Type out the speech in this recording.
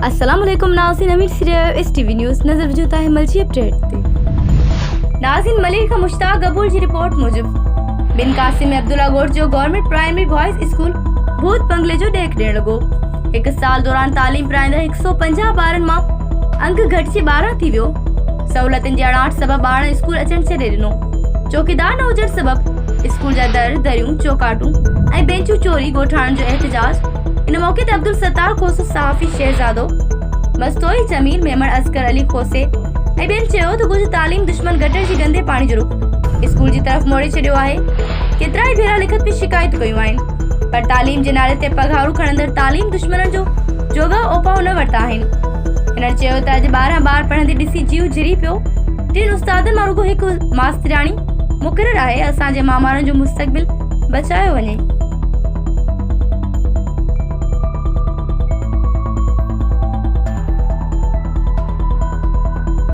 अस्सलामुअलैकुम नाज़रीन, अमीर Syria STV news नज़र वजूद है मलची अपडेट ते नाज़रीन मलिक का मुश्ताक अबूल जी रिपोर्ट मुजिब बिन कासिम अब्दुल्ला गोट जो गवर्नमेंट प्राइमरी बॉयज़ स्कूल भूत बंगले जो ॾेख ॾियण लॻो। हिकु साल दौरान तालीम पढ़ाईंदड़ 150 ॿारनि मां अंग घटिजी 12 थी वियो। सहूलियतुनि जे अड़ाहट सबबि ॿार स्कूल अचणु छॾे ॾिनो। चौकीदार न हुजण सबबि स्कूल जा दरियूं चौकाटूं ऐं बेंचूं चोरी ॻोठाइण जो एहतजाज। इन मौके ते अब्दुल सत्तार खोसे, सहाफ़ी शहज़ादो मस्तोई जमील, मेमण असगर अली खोसे ऐं ॿियनि चयो त कुझु तालीम दुश्मन गटर जी गंदे पाणी जो रुख स्कूल जी तरफ़ मोड़े छॾियो आहे। केतिरा ई भेरा लिखत में शिकायत कयूं आहिनि, पर तालीम जे नाले ते पघारूं खणंदड़ तालीम दुश्मननि जो जोगा ओपाओ न वरिता आहिनि। हिननि चयो त अॼु 12 ॿार पढ़ंदे ॾिसी जीव जिरी पियो। 3 उस्तादनि मां रुगो हिकु मास्तरियाणी मुक़ररु आहे। असांजे मामारनि जो मुस्तक़बिल बचायो वञे।